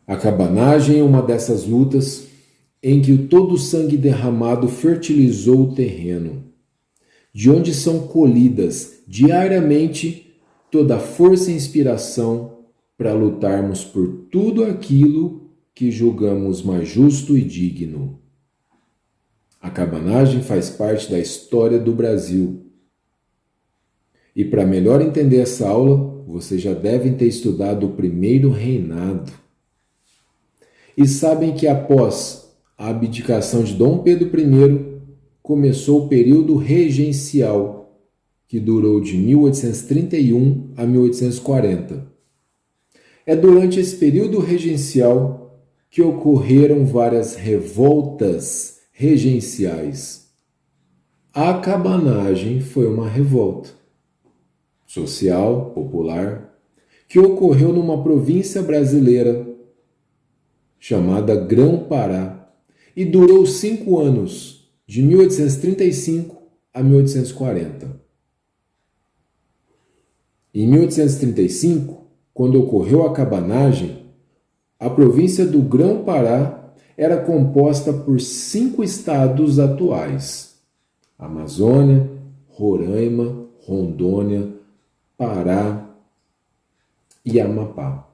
A cabanagem é uma dessas lutas em que todo o sangue derramado fertilizou o terreno, de onde são colhidas diariamente toda a força e inspiração para lutarmos por tudo aquilo que julgamos mais justo e digno. A cabanagem faz parte da história do Brasil. E para melhor entender essa aula, vocês já devem ter estudado o primeiro reinado. E sabem que após a abdicação de Dom Pedro I, começou o período regencial, que durou de 1831 a 1840. É durante esse período regencial que ocorreram várias revoltas regenciais. A cabanagem foi uma revolta social, popular, que ocorreu numa província brasileira chamada Grão-Pará e durou 5 anos, de 1835 a 1840. Em 1835, quando ocorreu a cabanagem, a província do Grão-Pará era composta por 5 estados atuais: Amazônia, Roraima, Rondônia, Pará e Amapá.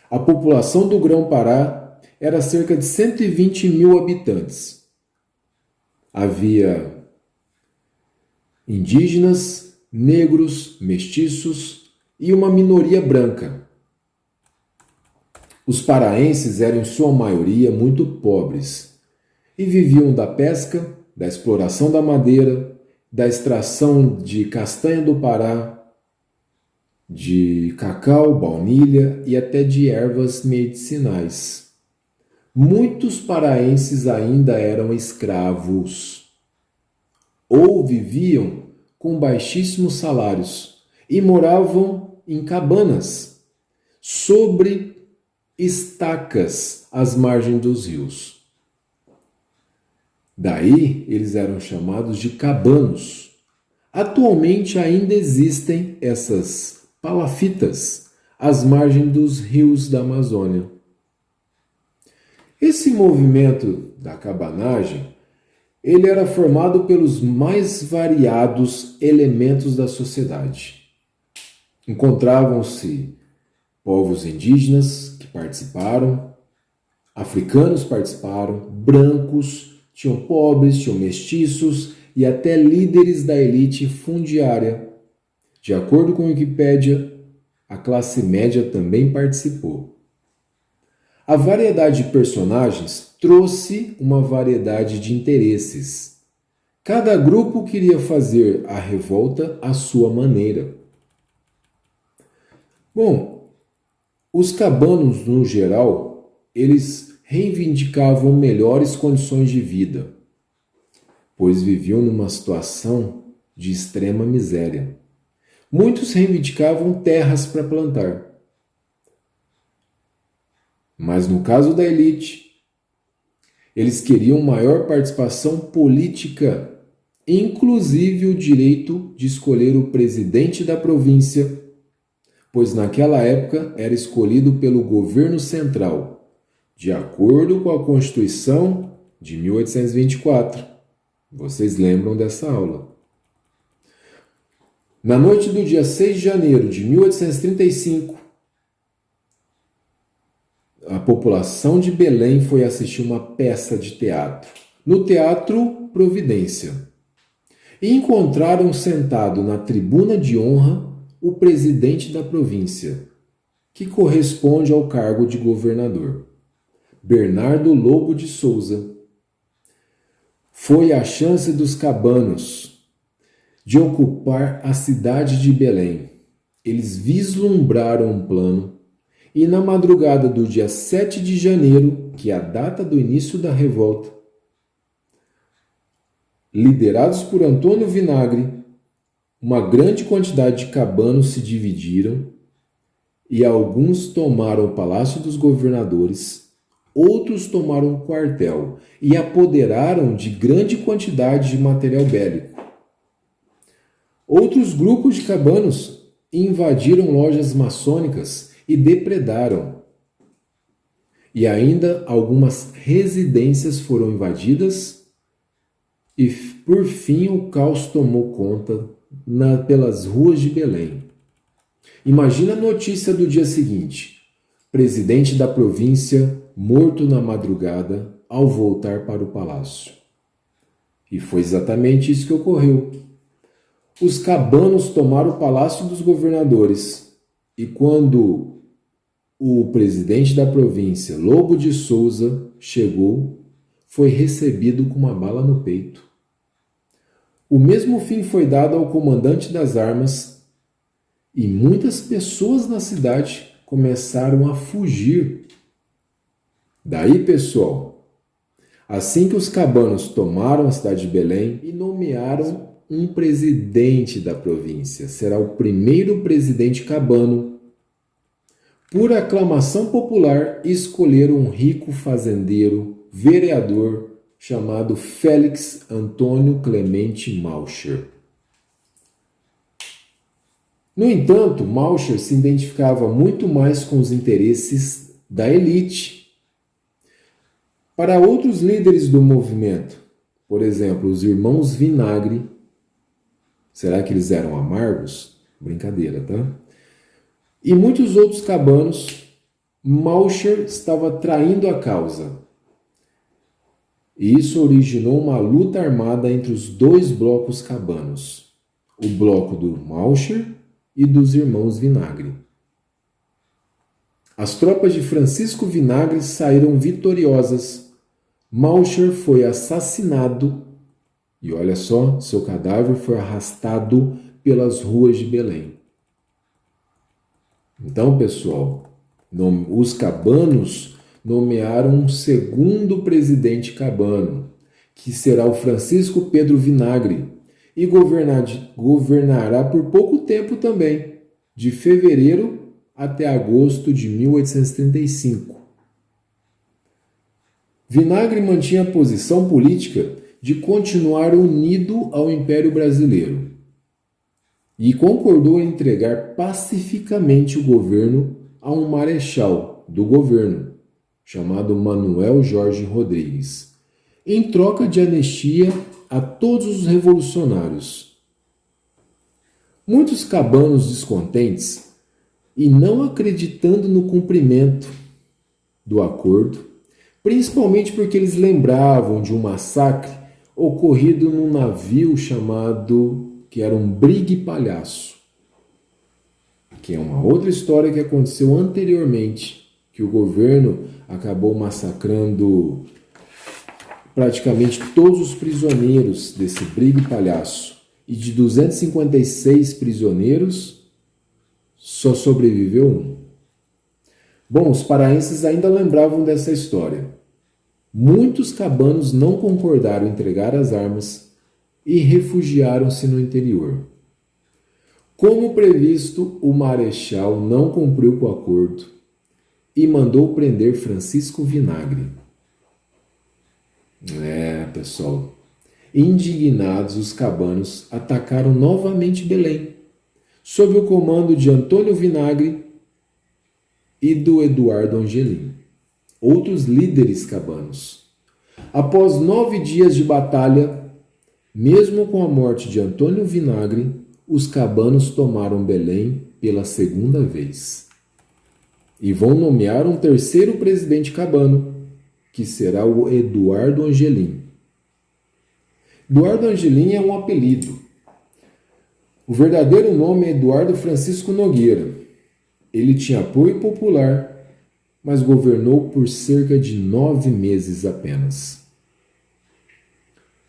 A população do Grão-Pará era cerca de 120 mil habitantes. Havia indígenas, negros, mestiços e uma minoria branca. Os paraenses eram, em sua maioria, muito pobres e viviam da pesca, da exploração da madeira, da extração de castanha do Pará, de cacau, baunilha e até de ervas medicinais. Muitos paraenses ainda eram escravos ou viviam com baixíssimos salários e moravam em cabanas, sobre estacas às margens dos rios. Daí eles eram chamados de cabanos. Atualmente ainda existem essas palafitas às margens dos rios da Amazônia. Esse movimento da cabanagem, ele era formado pelos mais variados elementos da sociedade. Encontravam-se povos indígenas que participaram, africanos participaram, brancos, tinham pobres, tinham mestiços e até líderes da elite fundiária. De acordo com a Wikipédia, a classe média também participou. A variedade de personagens trouxe uma variedade de interesses. Cada grupo queria fazer a revolta à sua maneira. Bom, os cabanos, no geral, eles reivindicavam melhores condições de vida, pois viviam numa situação de extrema miséria. Muitos reivindicavam terras para plantar. Mas no caso da elite, eles queriam maior participação política, inclusive o direito de escolher o presidente da província, pois naquela época era escolhido pelo governo central, de acordo com a Constituição de 1824. Vocês lembram dessa aula? Na noite do dia 6 de janeiro de 1835, a população de Belém foi assistir uma peça de teatro, no Teatro Providência, e encontraram sentado na tribuna de honra o presidente da província, que corresponde ao cargo de governador, Bernardo Lobo de Souza. Foi a chance dos cabanos de ocupar a cidade de Belém. Eles vislumbraram um plano e na madrugada do dia 7 de janeiro, que é a data do início da revolta, liderados por Antônio Vinagre, uma grande quantidade de cabanos se dividiram e alguns tomaram o Palácio dos Governadores, outros tomaram o quartel e apoderaram de grande quantidade de material bélico. Outros grupos de cabanos invadiram lojas maçônicas e depredaram. E ainda algumas residências foram invadidas e, por fim, o caos tomou conta pelas ruas de Belém. Imagina a notícia do dia seguinte: presidente da província morto na madrugada ao voltar para o palácio. E foi exatamente isso que ocorreu. Os cabanos tomaram o palácio dos governadores e quando o presidente da província, Lobo de Souza, chegou, foi recebido com uma bala no peito. O mesmo fim foi dado ao comandante das armas e muitas pessoas na cidade começaram a fugir. Daí, pessoal, assim que os cabanos tomaram a cidade de Belém e nomearam um presidente da província, será o primeiro presidente cabano. Por aclamação popular, escolheram um rico fazendeiro, vereador, chamado Félix Antônio Clemente Maucher. No entanto, Maucher se identificava muito mais com os interesses da elite. Para outros líderes do movimento, por exemplo, os irmãos Vinagre, será que eles eram amargos? Brincadeira, tá? E muitos outros cabanos, Maucher estava traindo a causa. E isso originou uma luta armada entre os dois blocos cabanos, o bloco do Maucher e dos irmãos Vinagre. As tropas de Francisco Vinagre saíram vitoriosas. Maucher foi assassinado e olha só, seu cadáver foi arrastado pelas ruas de Belém. Então, pessoal, os cabanos nomearam um segundo presidente cabano, que será o Francisco Pedro Vinagre, e governará por pouco tempo também, de fevereiro até agosto de 1835. Vinagre mantinha a posição política de continuar unido ao Império Brasileiro e concordou em entregar pacificamente o governo a um marechal do governo, chamado Manuel Jorge Rodrigues, em troca de anistia a todos os revolucionários. Muitos cabanos descontentes e não acreditando no cumprimento do acordo, principalmente porque eles lembravam de um massacre ocorrido num navio que era um Brigue Palhaço, que é uma outra história que aconteceu anteriormente, que o governo acabou massacrando praticamente todos os prisioneiros desse Brigue Palhaço. E de 256 prisioneiros, só sobreviveu um. Bom, os paraenses ainda lembravam dessa história. Muitos cabanos não concordaram em entregar as armas e refugiaram-se no interior. Como previsto, o marechal não cumpriu com o acordo e mandou prender Francisco Vinagre. Pessoal, indignados, os cabanos atacaram novamente Belém, sob o comando de Antônio Vinagre e do Eduardo Angelim, outros líderes cabanos. Após 9 dias de batalha, mesmo com a morte de Antônio Vinagre, os cabanos tomaram Belém pela segunda vez. E vão nomear um terceiro presidente cabano, que será o Eduardo Angelim. Eduardo Angelim é um apelido. O verdadeiro nome é Eduardo Francisco Nogueira. Ele tinha apoio popular, mas governou por cerca de 9 meses apenas.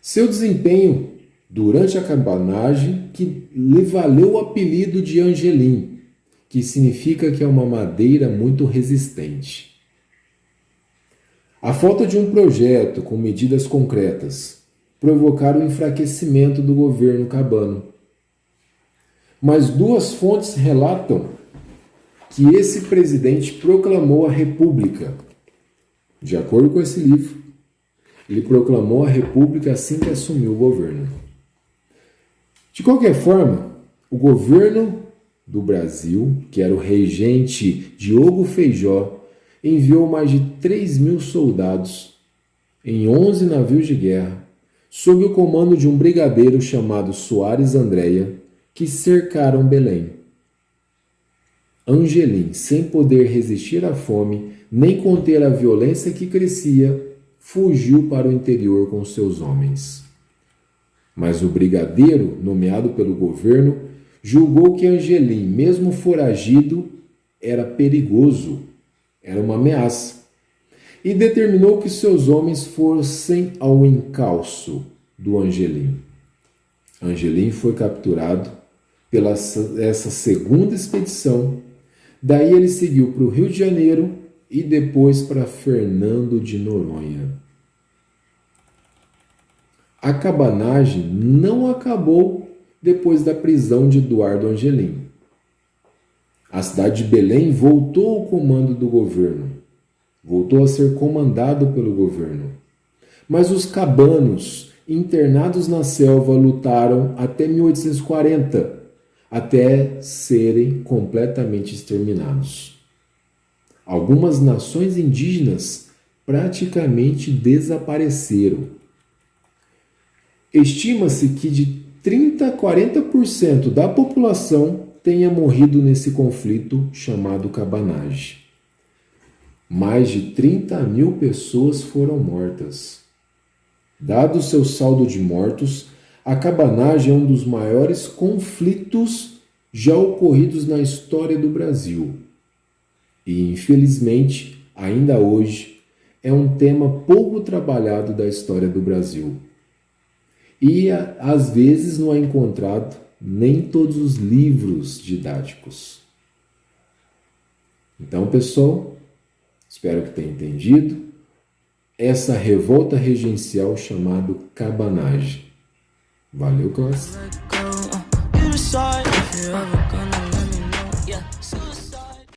Seu desempenho durante a cabanagem que lhe valeu o apelido de Angelim, que significa que é uma madeira muito resistente. A falta de um projeto com medidas concretas provocaram o enfraquecimento do governo cabano. Mas 2 fontes relatam que esse presidente proclamou a República. De acordo com esse livro, ele proclamou a República assim que assumiu o governo. De qualquer forma, o governo do Brasil, que era o regente Diogo Feijó, enviou mais de 3.000 soldados em 11 navios de guerra, sob o comando de um brigadeiro chamado Soares Andréa, que cercaram Belém. Angelim, sem poder resistir à fome, nem conter a violência que crescia, fugiu para o interior com seus homens. Mas o brigadeiro, nomeado pelo governo, julgou que Angelim, mesmo foragido, era perigoso, era uma ameaça, e determinou que seus homens fossem ao encalço do Angelim. Angelim foi capturado pela essa segunda expedição. Daí ele seguiu para o Rio de Janeiro e depois para Fernando de Noronha. A cabanagem não acabou depois da prisão de Eduardo Angelim. A cidade de Belém voltou ao comando do governo, voltou a ser comandado pelo governo. Mas os cabanos, internados na selva, lutaram até 1840, até serem completamente exterminados. Algumas nações indígenas praticamente desapareceram. Estima-se que de 30% a 40% da população tenha morrido nesse conflito chamado cabanagem. Mais de 30.000 pessoas foram mortas. Dado seu saldo de mortos, a cabanagem é um dos maiores conflitos já ocorridos na história do Brasil. E, infelizmente, ainda hoje, é um tema pouco trabalhado da história do Brasil. E, às vezes, não é encontrado nem todos os livros didáticos. Então, pessoal, espero que tenham entendido essa revolta regencial chamada cabanagem. Valeu, classe!